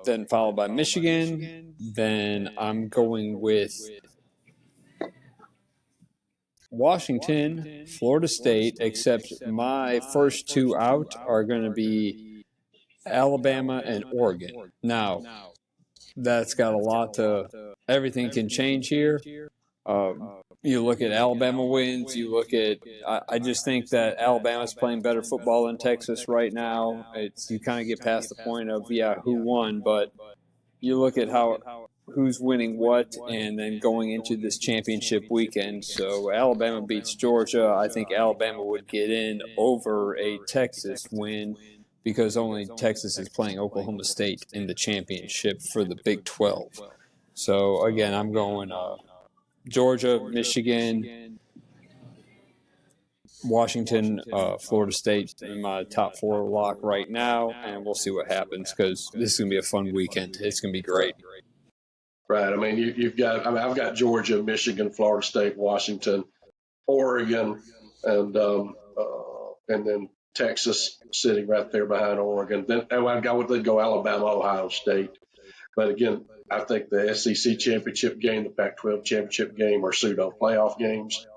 Then followed by Michigan. Then I'm going with Washington, Florida State, except my first two out are going to be Alabama and Oregon. Now, that's got a lot to everything can change here. You look at Alabama wins. You look at. I just think that Alabama's playing better football than Texas right now. It's you kind of get past the point of who won, but you look at who's winning what, and then going into this championship weekend. So Alabama beats Georgia. I think Alabama would get in over a Texas win because only Texas is playing Oklahoma State in the championship for the Big 12. So again, I'm going Georgia, Michigan, Washington, Florida State in my top four lock right now, and we'll see what happens because this is going to be a fun weekend. It's going to be great. right. I mean, you've got. I mean, I've got Georgia, Michigan, Florida State, Washington, Oregon, and then Texas sitting right there behind Oregon. Then I would then go Alabama, Ohio State. But again, I think the SEC championship game, the Pac-12 championship game are pseudo playoff games.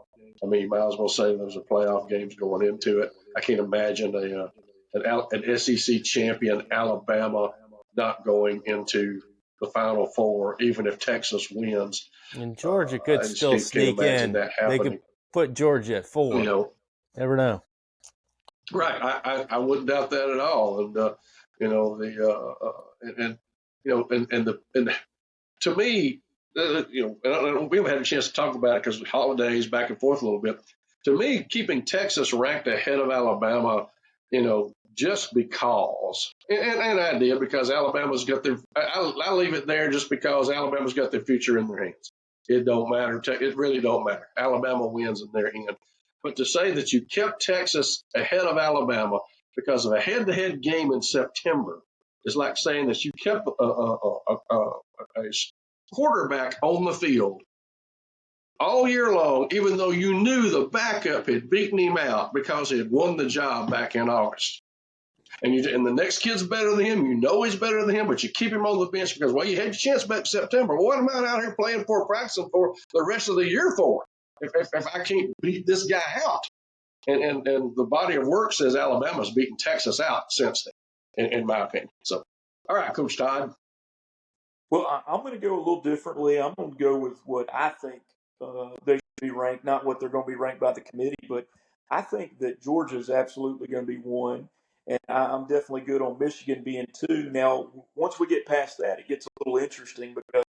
I mean, you might as well say those are playoff games going into it. I can't imagine an SEC champion Alabama not going into the Final Four, even if Texas wins. And Georgia could I just still can't sneak imagine in. that They happening. could put Georgia at 4. You know, Never know. right? I wouldn't doubt that at all. And and to me, and we haven't had a chance to talk about it because holidays back and forth a little bit. To me, keeping Texas ranked ahead of Alabama, just because, and I did because Alabama's got their. I leave it there just because Alabama's got their future in their hands. It don't matter. It really don't matter. Alabama wins in their end. But to say that you kept Texas ahead of Alabama because of a head-to-head game in September is like saying that you kept a quarterback on the field all year long, even though you knew the backup had beaten him out because he had won the job back in August. And the next kid's better than him. You know he's better than him, but you keep him on the bench because, you had your chance back in September. What am I out here playing for, practicing for the rest of the year for? If I can't beat this guy out. And the body of work says Alabama's beaten Texas out since then, in my opinion. So, all right, Coach Todd. Well, I'm going to go a little differently. I'm going to go with what I think they should be ranked, not what they're going to be ranked by the committee, but I think that Georgia is absolutely going to be 1, and I'm definitely good on Michigan being 2. Now, once we get past that, it gets a little interesting because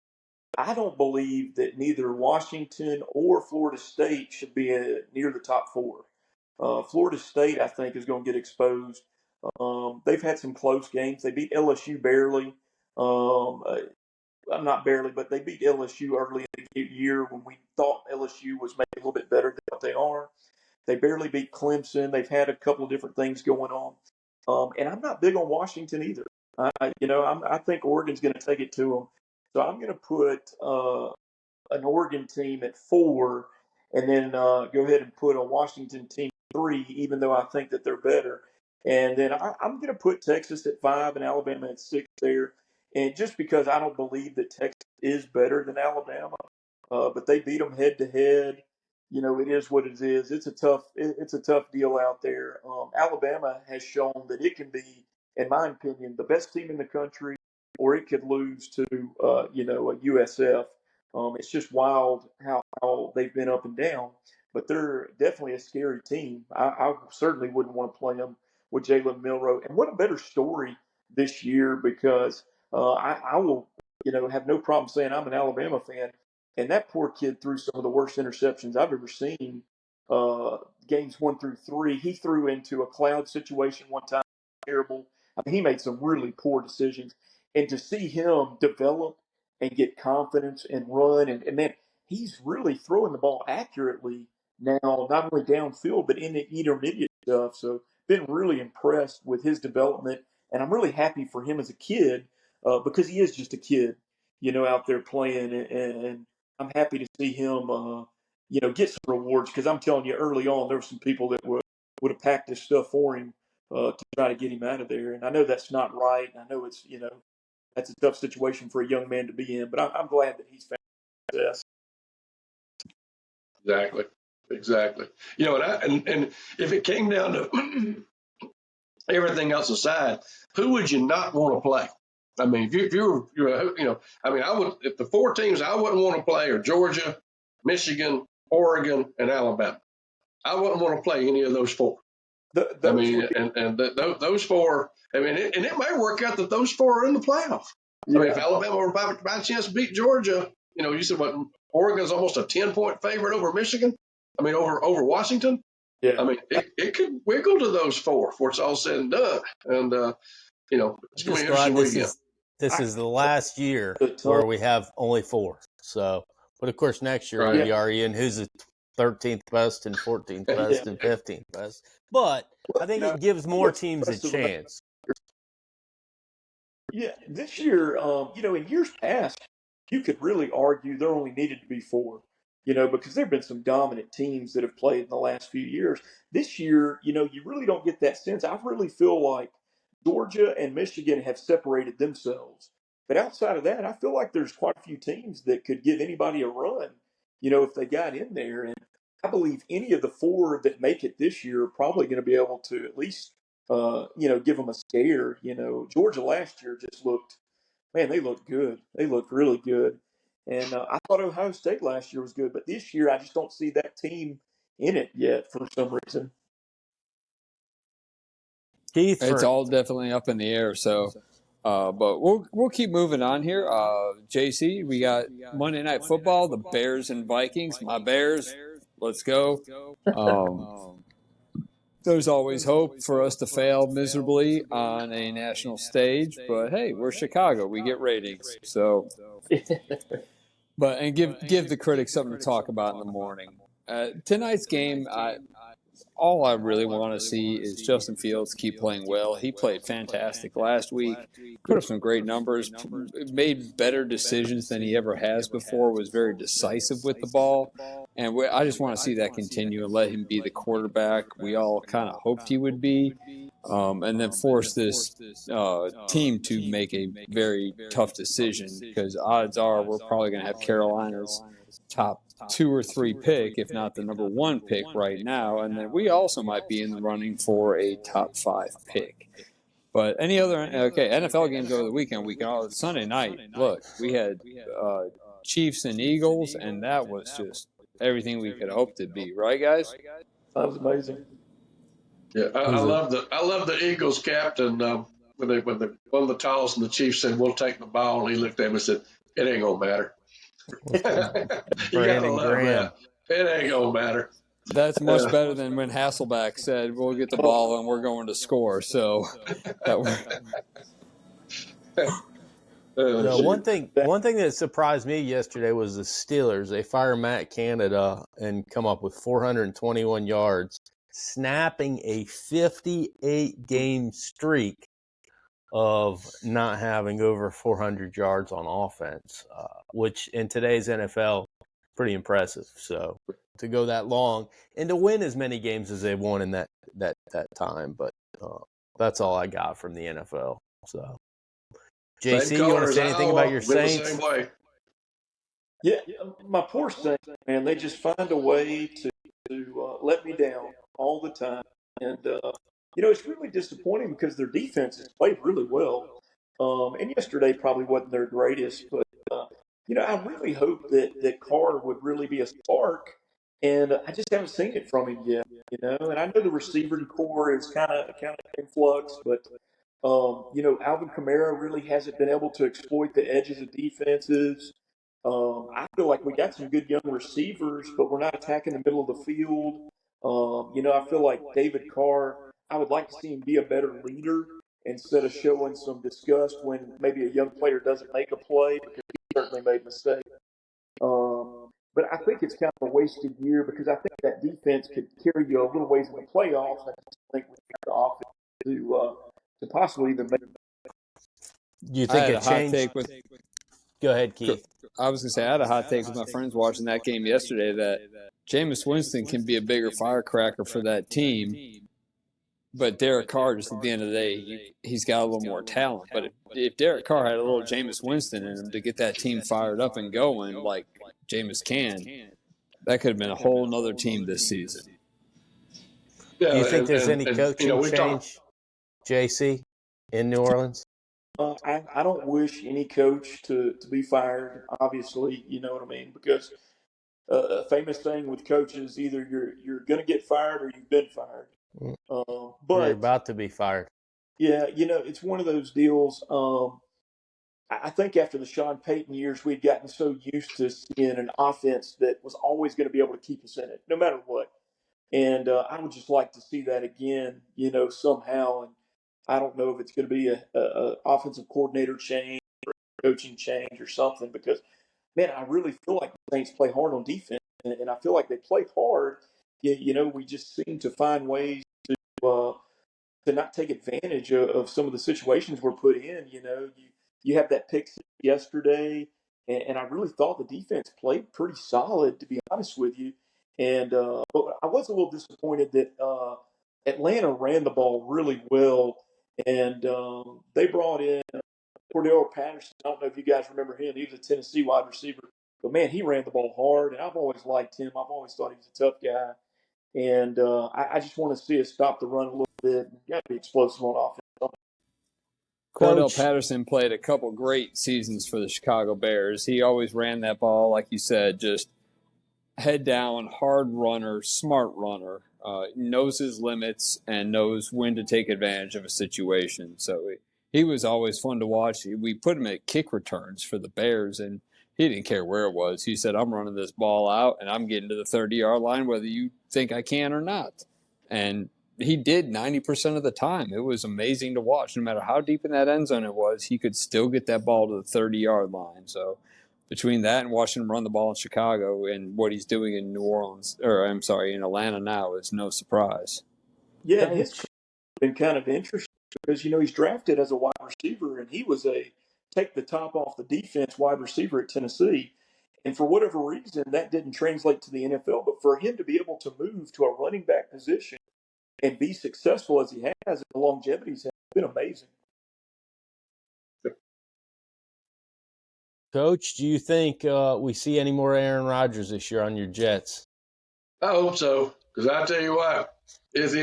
I don't believe that neither Washington or Florida State should be near the top 4. Florida State, I think, is going to get exposed. They've had some close games. They beat LSU barely. Not barely, but they beat LSU early in the year when we thought LSU was maybe a little bit better than what they are. They barely beat Clemson. They've had a couple of different things going on. And I'm not big on Washington either. I think Oregon's going to take it to them. So I'm going to put an Oregon team at 4 and then go ahead and put a Washington team at 3, even though I think that they're better. And then I'm going to put Texas at 5 and Alabama at 6 there. And just because I don't believe that Texas is better than Alabama, but they beat them head to head. It is what it is. It's a tough deal out there. Alabama has shown that it can be, in my opinion, the best team in the country, or it could lose to a USF. It's just wild how how they've been up and down, but they're definitely a scary team. I certainly wouldn't want to play them with Jalen Milroe. And what a better story this year because I will, have no problem saying I'm an Alabama fan. And that poor kid threw some of the worst interceptions I've ever seen. Games 1 through 3, he threw into a cloud situation one time, terrible. I mean, he made some really poor decisions. And to see him develop and get confidence and run, and man, he's really throwing the ball accurately now, not only downfield, but in the intermediate stuff. So, been really impressed with his development. And I'm really happy for him as a kid because he is just a kid, out there playing. And I'm happy to see him, get some rewards because I'm telling you, early on, there were some people that would have packed this stuff for him to try to get him out of there. And I know that's not right. And I know it's, that's a tough situation for a young man to be in, but I'm glad that he's found success. Exactly. And if it came down to everything else aside, who would you not want to play? I mean, if you're I would, if the 4 teams I wouldn't want to play are Georgia, Michigan, Oregon, and Alabama. I wouldn't want to play any of those 4. Those 4. I mean, and it may work out that those 4 are in the playoff. Yeah. I mean, if Alabama were by chance to beat Georgia, you said what Oregon's almost a 10-point favorite over Michigan. I mean, over Washington. Yeah. I mean, it could wiggle to those 4 before it's all said and done. And it's going to be interesting weekend. This is the last year where we have only 4. So, but of course, next year we'll be already in who's the 13th best and 14th best and 15th best. But I think it gives more teams a chance. Yeah, this year, in years past, you could really argue there only needed to be 4, because there have been some dominant teams that have played in the last few years. This year, you really don't get that sense. I really feel like Georgia and Michigan have separated themselves. But outside of that, I feel like there's quite a few teams that could give anybody a run, if they got in there. And I believe any of the 4 that make it this year are probably going to be able to at least, give them a scare. Georgia last year just they looked good. They looked really good. And I thought Ohio State last year was good, but this year I just don't see that team in it yet for some reason. Keath, it's all definitely up in the air. So, but we'll keep moving on here. JC, we got Monday Night Football, the Bears and Vikings. My Bears, let's go. There's always hope for us to fail miserably on a national stage, but hey, we're Chicago. We get ratings. So, and give the critics something to talk about in the morning. Tonight's game, all I really want to see is Justin Fields keep playing well. He played fantastic last week, put up some great numbers, made better decisions than he ever has before, was very decisive with the ball. And I just want to see that continue and let him be the quarterback we all kind of hoped he would be, and then force this team to make a very tough decision because odds are we're probably going to have Carolina's top 2 or 3 pick, if not the number 1 pick right now, and then we also might be in the running for a top 5 pick. But any other NFL games over the weekend? Sunday night. Look, we had Chiefs and Eagles, and that was just everything we could hope to be. Right, guys? That was amazing. Yeah, I love the Eagles captain when they won the toss and the Chiefs said we'll take the ball, and he looked at him and said it ain't gonna matter. You gotta love that. It ain't gonna matter. That's much better than when Hasselbeck said, "We'll get the ball and we're going to score." So, one thing that surprised me yesterday was the Steelers. They fire Matt Canada and come up with 421 yards, snapping a 58-game streak of not having over 400 yards on offense, which in today's NFL, pretty impressive. So to go that long and to win as many games as they won in that time. But that's all I got from the NFL. So, JC, you want to say anything about your Saints? Yeah, my poor Saints, man, they just find a way to let me down all the time. And it's really disappointing because their defense has played really well. And yesterday probably wasn't their greatest, but I really hope that Carr would really be a spark, and I just haven't seen it from him yet. And I know the receiving core is kind of in flux, but Alvin Kamara really hasn't been able to exploit the edges of defenses. I feel like we got some good young receivers, but we're not attacking the middle of the field. I feel like David Carr, I would like to see him be a better leader instead of showing some disgust when maybe a young player doesn't make a play because he certainly made mistakes. But I think it's kind of a wasted year because I think that defense could carry you a little ways in the playoffs. I just think we have the offense to possibly even make. Do you I think had a a hot change? take with. Go ahead, Keith. I was gonna say I had a hot take with my friends watching that game yesterday that Jameis Winston can be a bigger firecracker for that team, but Derek Carr, just at the end of the day, he's got a little more talent. But if Derek Carr had a little Jameis Winston in him to get that team fired up and going like Jameis can, that could have been a whole nother team this season. Yeah, Do you think there's any coaching we talk. change, JC, in New Orleans? I don't wish any coach to be fired. Obviously, you know what I mean, because a famous saying with coaches: either you're going to get fired or you've been fired. You're But about to be fired. yeah, it's one of those deals. I think after the Sean Payton years, we'd gotten so used to seeing an offense that was always going to be able to keep us in it, no matter what. And I would just like to see that again, somehow. And I don't know if it's going to be a offensive coordinator change, coaching change, or something. Because man, I really feel like the Saints play hard on defense, and I feel like they play hard. We just seem to find ways uh, to not take advantage of some of the situations we're put in. You have that pick yesterday, and I really thought the defense played pretty solid, to be honest with you. And but I was a little disappointed that Atlanta ran the ball really well, and they brought in Cordell Patterson. I don't know if you guys remember him. He was a Tennessee wide receiver, but man, he ran the ball hard, and I've always liked him. I've always thought he was a tough guy. And I just want to see us stop the run a little bit. Got to be explosive on offense. Cordell Coach, Patterson played a couple great seasons for the Chicago Bears. He always ran that ball, like you said, just head down, hard runner, smart runner, knows his limits and knows when to take advantage of a situation. So he was always fun to watch. We put him at kick returns for the Bears, and he didn't care where it was. He said, I'm running this ball out, and I'm getting to the 30-yard line whether you think I can or not. And he did 90% of the time. It was amazing to watch. No matter how deep in that end zone it was, he could still get that ball to the 30-yard line. So between that and watching him run the ball in Chicago and what he's doing in New Orleans, or I'm sorry, in Atlanta now, is no surprise. Yeah, and his been kind of interesting because he's drafted as a wide receiver, and he was a take the top off the defense wide receiver at Tennessee. And for whatever reason, that didn't translate to the NFL. But for him to be able to move to a running back position and be successful as he has, and the longevity's has been amazing. Coach, do you think we see any more Aaron Rodgers this year on your Jets? I hope so, because I tell you what, it's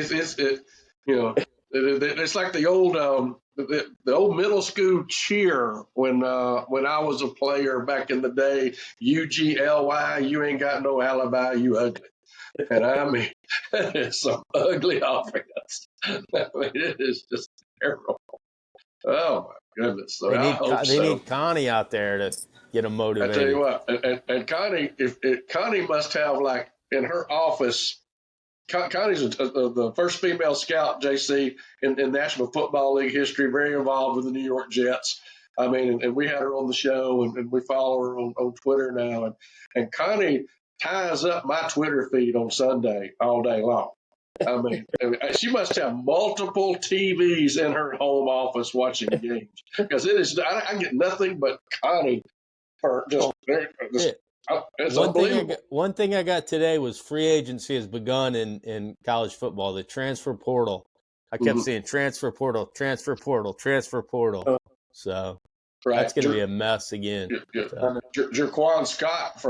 like the old middle school cheer when I was a player back in the day. UGLY, you ain't got no alibi, you ugly. And I mean, it's some ugly offense. I mean, it is just terrible. Oh my goodness! So I hope They so. need Connie out there to get them motivated. I tell you what, and Connie, Connie must have, like, in her office. Connie's the first female scout, JC, in National Football League history, very involved with the New York Jets. I mean, and we had her on the show, and we follow her on Twitter now. And Connie ties up my Twitter feed on Sunday all day long. I mean, she must have multiple TVs in her home office watching games, because it is. I get nothing but Connie. It's unbelievable. One thing I got today was free agency has begun in college football. The transfer portal. I kept seeing transfer portal, transfer portal, transfer portal. So that's going to be a mess again. So. Jaquan Scott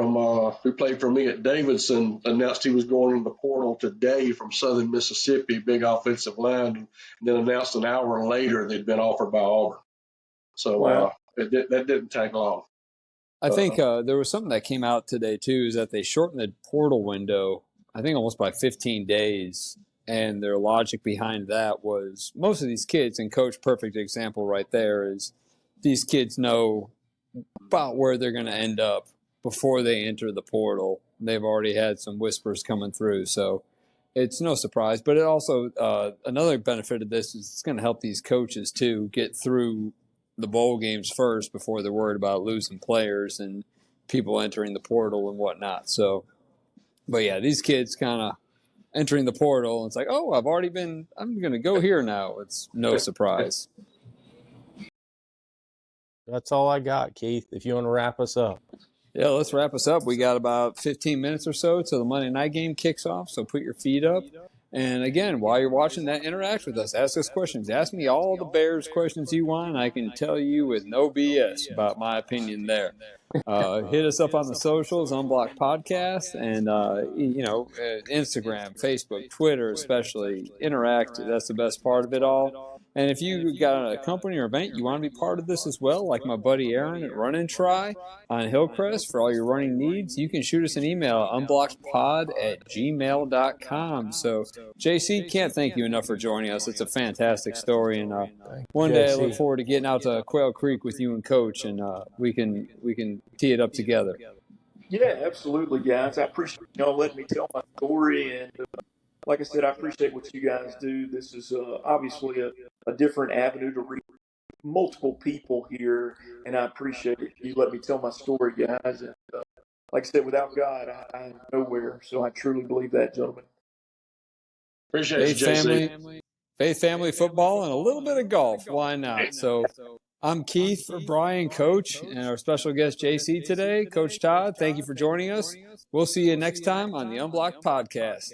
who played for me at Davidson announced he was going in the portal today from Southern Mississippi, big offensive line, and then announced an hour later they'd been offered by Auburn. So that didn't take long. I think there was something that came out today too, is that they shortened the portal window, I think almost by 15 days. And their logic behind that was most of these kids, and Coach, perfect example right there, is these kids know about where they're going to end up before they enter the portal. They've already had some whispers coming through, so it's no surprise. But it also, another benefit of this is it's going to help these coaches too get through the bowl games first before they're worried about losing players and people entering the portal and whatnot. So, but yeah, these kids kind of entering the portal, and it's like, oh, I'm going to go here now. It's no surprise. That's all I got, Keith. If you want to wrap us up. Yeah, let's wrap us up. We got about 15 minutes or so till the Monday night game kicks off, so put your feet up. And again, while you're watching that, interact with us. Ask us questions. Ask me all the Bears questions you want, and I can tell you with no BS about my opinion there. Hit us up on the socials, Unblocked Podcast, and Instagram, Facebook, Twitter, especially. Interact. That's the best part of it all. And if you got a company or event you want to be part of this as well, like my buddy Aaron at Run and Try on Hillcrest for all your running needs, you can shoot us an email at unblockedpod@gmail.com. So, JC, can't thank you enough for joining us. It's a fantastic story, and one day I look forward to getting out to Quail Creek with you and Coach, and we can tee it up together. Yeah, absolutely, guys. I appreciate y'all letting me tell my story, and like I said, I appreciate what you guys do. This is obviously a different avenue to reach multiple people here, and I appreciate it. You let me tell my story, guys. And like I said, without God, I'm nowhere. So I truly believe that, gentlemen. Appreciate you, JC. Faith, family, football, and a little bit of golf. Why not? So I'm Keith for Brian, Coach, and our special guest, JC, today. Coach Todd, thank you for joining us. We'll see you next time on the Unblocked Podcast.